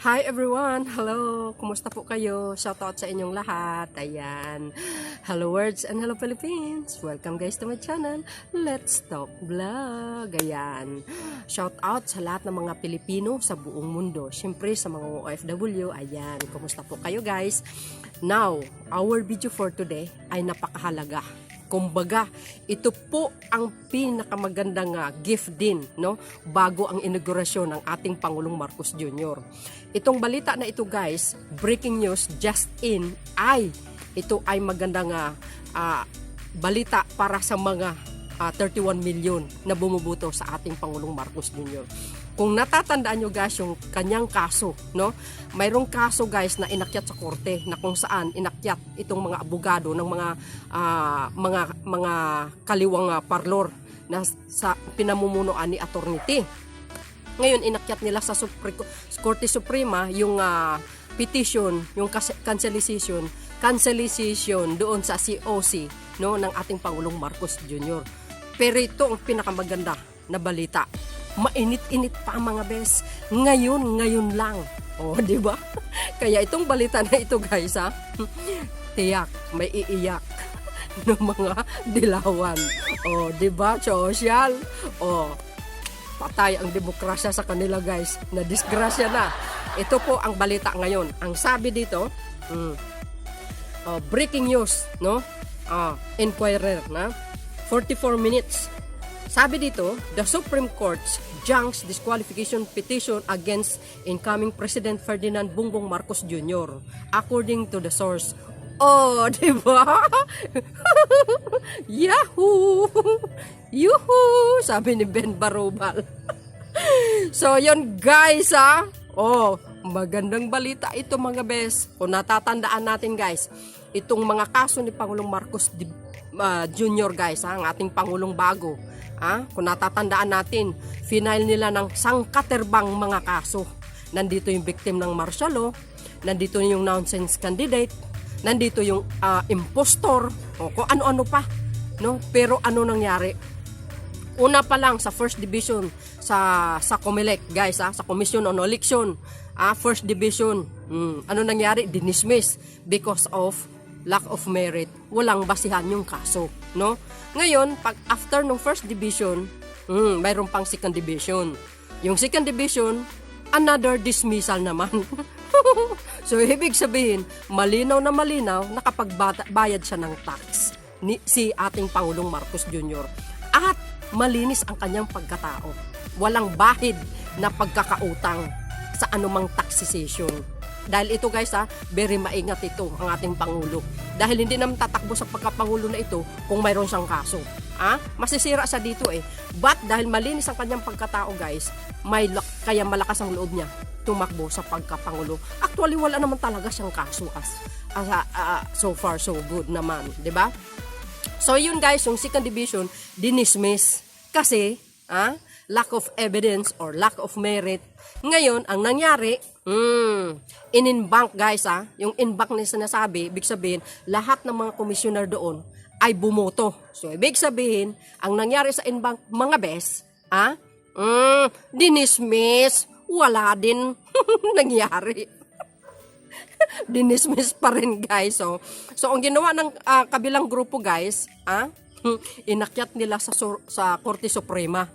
Hi everyone! Hello! Kumusta po kayo? Shoutout sa inyong lahat. Ayan. Hello words and hello Philippines! Welcome guys to my channel. Let's Talk Vlog. Ayan. Shoutout sa lahat ng mga Pilipino sa buong mundo. Siyempre sa mga OFW. Ayan. Kumusta po kayo guys? Now, our video for today ay napakahalaga. Kumbaga, ito po ang pinakamagandang gift din, no? Bago ang inaugurasyon ng ating Pangulong Marcos Jr. Itong balita na ito guys, breaking news just in, ito ay magandang balita para sa mga 31 million na bumubuto sa ating Pangulong Marcos Jr. Kung natatandaan nyo guys yung kanyang kaso, no? Mayroong kaso guys na inakyat sa korte na kung saan inakyat itong mga abogado ng mga kaliwang parlor na sa pinamumunuan ni Atty. T. Ngayon inakyat nila sa Korte Suprema yung petition, yung cancellation doon sa COC, no, ng ating Pangulong Marcos Jr. Pero ito ang pinakamaganda na balita. Mainit-init pa mga bes. Ngayon lang. Oh, di ba? Kaya itong balita na ito guys, tiyak may iiyak ng mga dilawan. Oh, di ba? Social. Oh, patay ang demokrasya sa kanila guys. Na disgrasya na. Ito po ang balita ngayon. Ang sabi dito, breaking news, no? Inquirer na 44 minutes. Sabi dito, the Supreme Court's junks disqualification petition against incoming President Ferdinand Bongbong Marcos Jr. according to the source. Oh, di ba? Yahoo! Yuhu! Sabi ni Ben Barubal. So, yun guys, Oh, magandang balita ito mga bes. Kung natatandaan natin guys, itong mga kaso ni Pangulong Marcos Jr. guys, ang ating Pangulong bago. Kung natatandaan natin, final nila ng sangkaterbang mga kaso. Nandito yung victim ng martial law, nandito yung nonsense candidate, nandito yung impostor, o kung ano-ano pa, no? Pero ano nangyari? Una pa lang sa first division sa COMELEC guys, sa Commission on Election, first division, ano nangyari? Dinismiss because of lack of merit, walang basihan yung kaso, no? Ngayon, pag after ng first division, mayroon pang second division. Yung second division, another dismissal naman. So, ibig sabihin, malinaw na nakapagbayad siya ng tax si ating Pangulong Marcos Jr. At malinis ang kanyang pagkatao. Walang bahid na pagkakautang sa anumang taxation. Dahil ito guys, very maingat ito ang ating Pangulo. Dahil hindi naman tatakbo sa pagkapangulo na ito kung mayroon siyang kaso. Masisira siya dito But dahil malinis ang kanyang pagkatao guys, kaya malakas ang loob niya tumakbo sa pagkapangulo. Actually, wala naman talaga siyang kaso so far so good naman, di ba? So yun guys, yung second division, dinismiss. Kasi, lack of evidence or lack of merit. Ngayon, ang nangyari, in-bank guys, yung in-bank na sinasabi, ibig sabihin, lahat ng mga commissioner doon ay bumoto. So, ibig sabihin, ang nangyari sa in-bank, mga bes, dinismiss, wala din nangyari. Dinismiss pa rin guys. So ang ginawa ng kabilang grupo guys, inakyat nila sa Korte Suprema.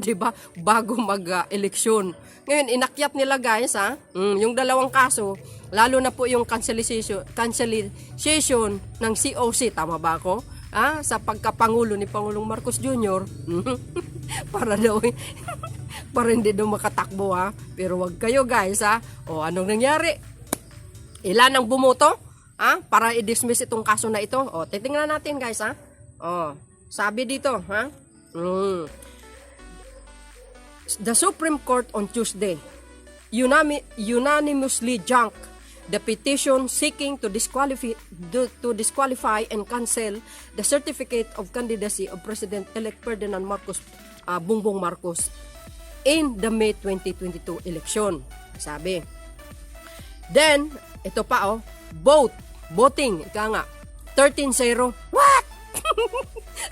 Di ba? Bago mag-eleksyon. Ngayon, inakyat nila guys, yung dalawang kaso, lalo na po yung cancellation ng COC, tama ba ako? Sa pagkapangulo ni Pangulong Marcos Jr. para hindi daw makatakbo Pero wag kayo guys anong nangyari? Ilan ang bumoto? Para i-dismiss itong kaso na ito. Titingnan natin guys sabi dito The Supreme Court on Tuesday unanimously junked the petition seeking to disqualify and cancel the certificate of candidacy of President-elect Ferdinand Marcos Bongbong Marcos in the May 2022 election. Sabi. Then, ito pa voting, ika nga, 13-0. What?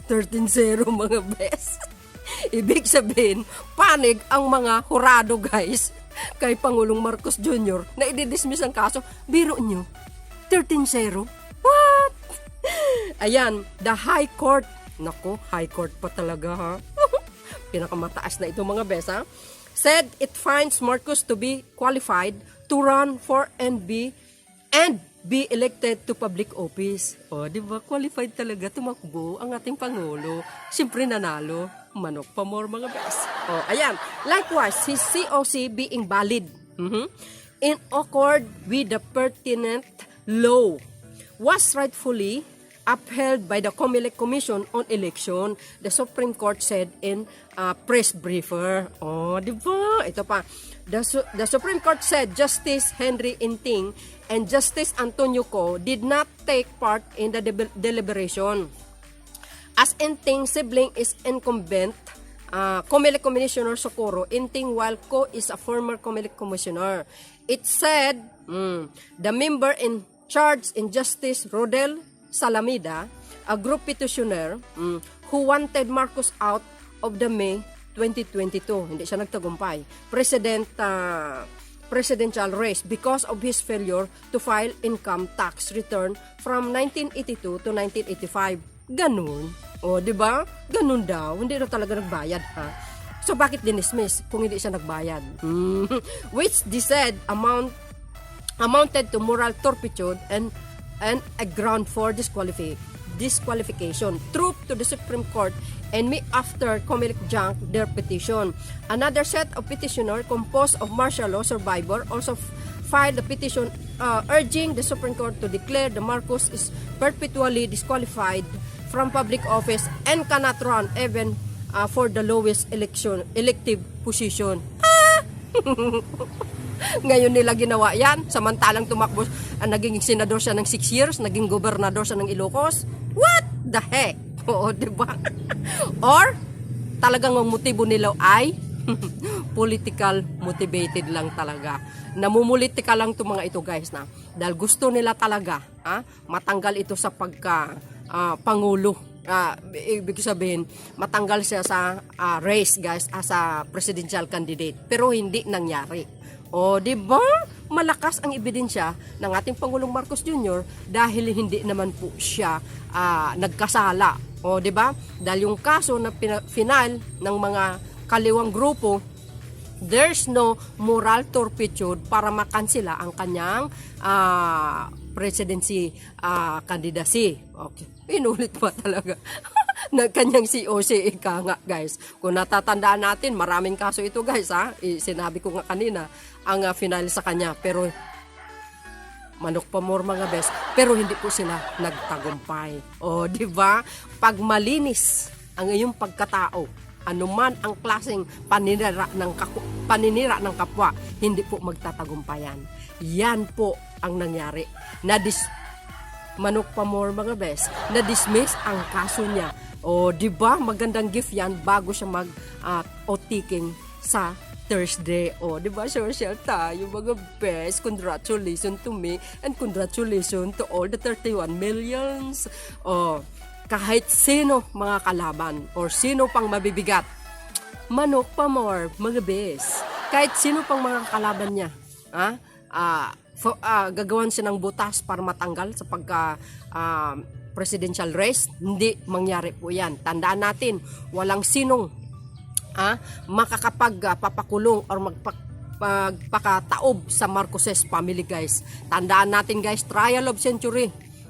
13-0 mga bes. Ibig sabihin, panig ang mga hurado guys. kay Pangulong Marcos Jr. na i-dismiss ang kaso. Biro nyo, 13-0. What? Ayan, the High Court. Nako, High Court pa talaga ha. Pinakamataas na ito mga besa. Said it finds Marcos to be qualified to run for and be elected to public office. O, di ba? Qualified talaga tumakbo ang ating Pangulo. Siyempre nanalo. Manok pa more mga bes. O, ayan. Likewise, his COC being valid. In accord with the pertinent law was rightfully upheld by the COMELEC Commission on Election, the Supreme Court said in press briefer. Oh, di ba? Ito pa. The Supreme Court said Justice Henry Inting and Justice Antonio Co did not take part in the deliberation. As Inting's sibling is incumbent, COMELEC Commissioner Socorro Inting, while Co is a former COMELEC Commissioner. It said the member in charge in Justice Rodel Salamida, a group petitioner who wanted Marcos out of the May 2022. Hindi siya nagtagumpay. Presidential race because of his failure to file income tax return from 1982 to 1985. Ganun. O, di ba? Ganun daw. Hindi na talaga nagbayad, ha? So, bakit dinismiss kung hindi siya nagbayad? Which they said amounted to moral turpitude and a ground for disqualification. True to the Supreme Court and me after COMELEC junk their petition. Another set of petitioners composed of martial law survivor also filed a petition urging the Supreme Court to declare the Marcos is perpetually disqualified from public office and cannot run even for the lowest elective position. Ngayon nila ginawa yan, samantalang tumakbo, naging senador siya ng 6 years, naging gobernador siya ng Ilocos. What the heck? Oo, diba? Or, talagang ang motibo nila ay political motivated lang talaga. Namumulitika lang itong mga ito guys na. Dahil gusto nila talaga matanggal ito sa Pangulo. Ibig sabihin, matanggal siya sa race guys as a presidential candidate. Pero hindi nangyari. O, di ba? Malakas ang ebidensya ng ating Pangulong Marcos Jr. dahil hindi naman po siya nagkasala. O, di ba? Dahil yung kaso na final ng mga kaliwang grupo, there's no moral turpitude para makansela ang kanyang presidency candidacy. Okay. Inulit pa talaga ng kanyang COC ika nga guys. Kung natatandaan natin, maraming kaso ito guys ha. Sinabi ko nga kanina, ang final sa kanya. Pero manok pa more mga best. Pero hindi po sila nagtagumpay. O, di ba? Pag malinis ang iyong pagkatao, anuman ang klaseng paninira ng kapwa, hindi po magtatagumpayan. Yan po ang nangyari. Manok pa more mga best, na-dismiss ang kaso niya. O, di ba? Magandang gift yan bago siya mag-otiking sa Thursday. O, di ba? Social tayo mga best. Congratulations to me and congratulations to all the 31 millions. O, kahit sino mga kalaban or sino pang mabibigat, manok pa more mga best. Kahit sino pang mga kalaban niya, gagawan siya ng butas para matanggal sa presidential race, hindi mangyari po yan. Tandaan natin, walang sinong makakapagpapakulong or magpakataob sa Marcoses family guys. Tandaan natin guys, trial of century.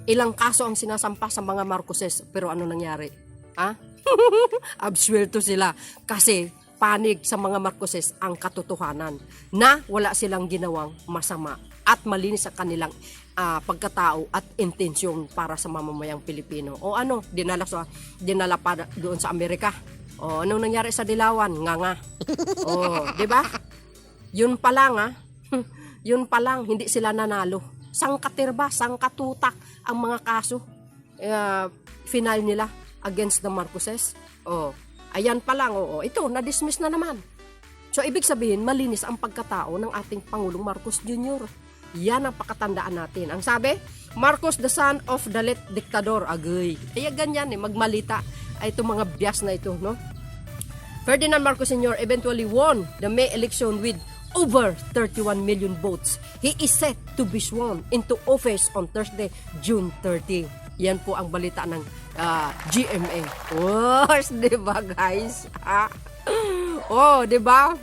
Ilang kaso ang sinasampa sa mga Marcoses, pero ano nangyari? Absuelto sila kasi panig sa mga Marcoses ang katotohanan na wala silang ginawang masama at malinis ang kanilang pagkatao at intensyon para sa mamamayang Pilipino. O ano, dinala pa doon sa Amerika. O anong nangyari sa Dilawan? Nga. O, di ba? Yun pa lang yun pa lang, hindi sila nanalo. Sangkatirba, sangkatutak ang mga kaso final nila against the Marcoses. O, ayan pa lang, ito, na-dismiss na naman. So, ibig sabihin, malinis ang pagkatao ng ating Pangulong Marcos Jr. Yan ang pakatandaan natin. Ang sabi, Marcos the son of the late dictador. Agay. Kaya ganyan magmalita. Ay itong mga bias na ito, no? Ferdinand Marcos Sr. eventually won the May election with over 31 million votes. He is set to be sworn into office on Thursday, June 30. Yan po ang balita ng GMA. Oh, di ba guys? Oh, di ba?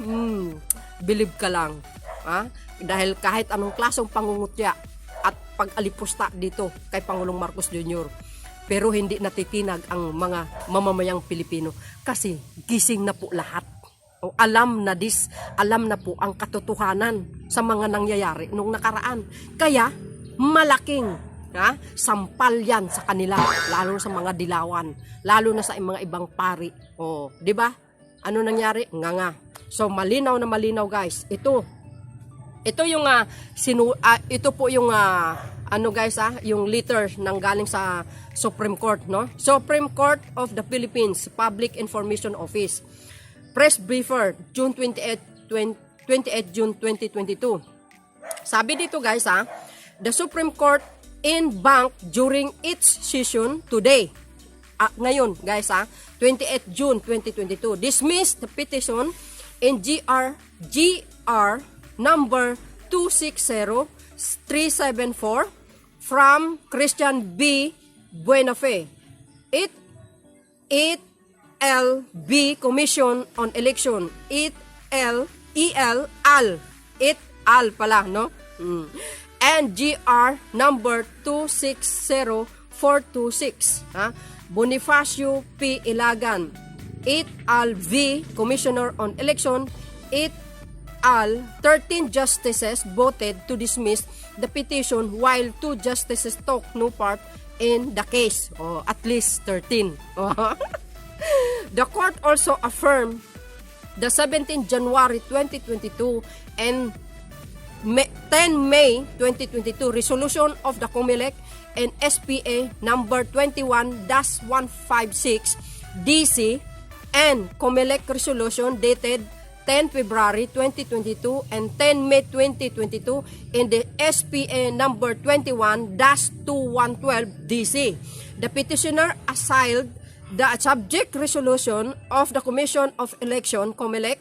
Believe ka lang. Dahil kahit anong klasong pangungutya at pag-alipusta dito kay Pangulong Marcos Jr., pero hindi natitinag ang mga mamamayang Pilipino kasi gising na po lahat. O alam na po ang katotohanan sa mga nangyayari nung nakaraan. Kaya malaking sampal yan sa kanila, lalo sa mga dilawan, lalo na sa mga ibang pari. O, di ba? Ano nangyari? Nga. So malinaw na malinaw guys. Ito yung ito po yung yung letter nang galing sa Supreme Court, no? Supreme Court of the Philippines Public Information Office. Press briefer, June 28 June 2022. Sabi dito guys, the Supreme Court in bank during its session today. Ngayon guys, 28 June 2022, dismissed the petition in GR number 260374 from Christian B. Buenafe. It LB Commission on Election. It al pala, no? And GR number 260426. Bonifacio P. Ilagan. It al V. Commissioner on Election. It al 13 justices voted to dismiss the petition while 2 justices took no part in the case. At least 13. The court also affirmed the 17 January 2022 and 10 May 2022 resolution of the COMELEC and SPA number 21-156 DC and COMELEC resolution dated 10 February 2022 and 10 May 2022 in the SPA number 21-2112 DC. The petitioner assailed the subject resolution of the Commission of Election, COMELEC,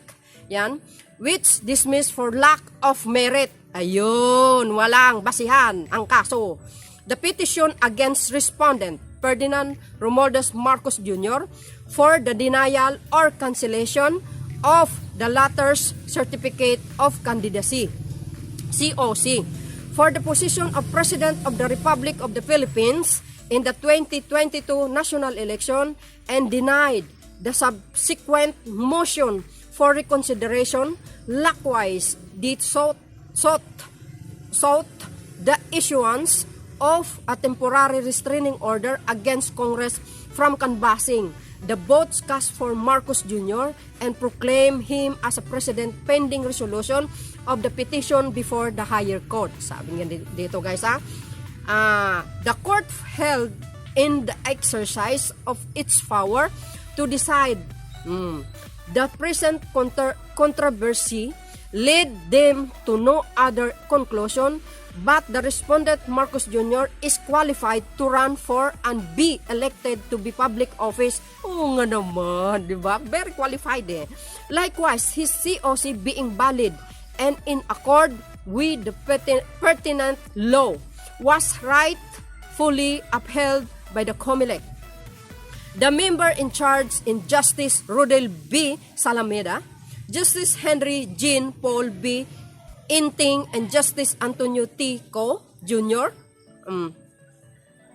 which dismissed for lack of merit. Ayun, walang basihan ang kaso. The petition against respondent Ferdinand Romualdez Marcos Jr. for the denial or cancellation of the latter's certificate of candidacy, COC, for the position of President of the Republic of the Philippines in the 2022 national election and denied the subsequent motion for reconsideration. Likewise, did sought the issuance of a temporary restraining order against Congress from canvassing the votes cast for Marcos Jr. and proclaim him as a president pending resolution of the petition before the higher court. Sabi nga dito guys, the court held in the exercise of its power to decide the present controversy led them to no other conclusion but the respondent Marcos Jr. is qualified to run for and be elected to be public office. Oo nga naman, di ba? Very qualified eh. Likewise, his COC being valid and in accord with the pertinent law was rightfully upheld by the COMELEC. The member in charge in Justice Rodel B. Salameda, Justice Henry Jean Paul B. Inting, and Justice Antonio T. Co. Jr.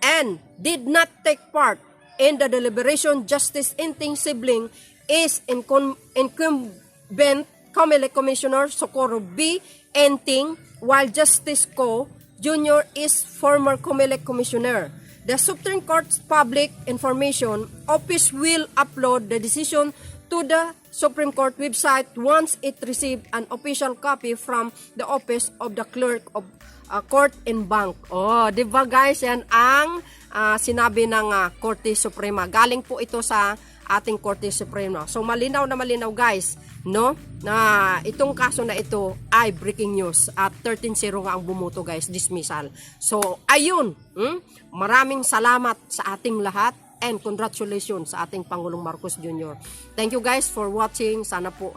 And did not take part in the deliberation. Justice Inting sibling is incumbent COMELEC Commissioner Socorro B. Inting, while Justice Co. Jr. is former COMELEC Commissioner. The Supreme Court's Public Information Office will upload the decision to the Supreme Court website once it received an official copy from the Office of the Clerk of Court and Bank. Di ba guys, yan ang sinabi ng Korte Suprema. Galing po ito sa ating Korte Suprema. So malinaw na malinaw guys, no? Na itong kaso na ito ay breaking news at 13-0 nga ang bumuto guys, dismissal. So ayun, maraming salamat sa ating lahat. and congratulations sa ating Pangulong Marcos Jr. Thank you guys for watching. Sana po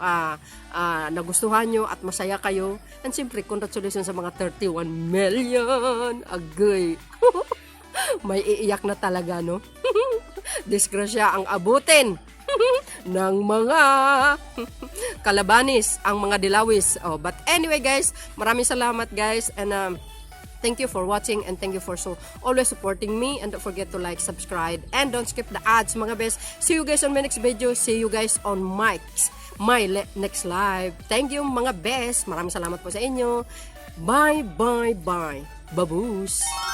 nagustuhan nyo at masaya kayo. And siyempre, congratulations sa mga 31 million. Agay. May iiyak na talaga, no? Disgrasya ang abutin ng mga kalabanis, ang mga dilawis. Oh, but anyway guys, maraming salamat guys, and thank you for watching, and thank you for always supporting me, and don't forget to like, subscribe, and don't skip the ads mga best. See you guys on my next video. See you guys on my next live. Thank you mga best. Maraming salamat po sa inyo. Bye bye bye. Babush.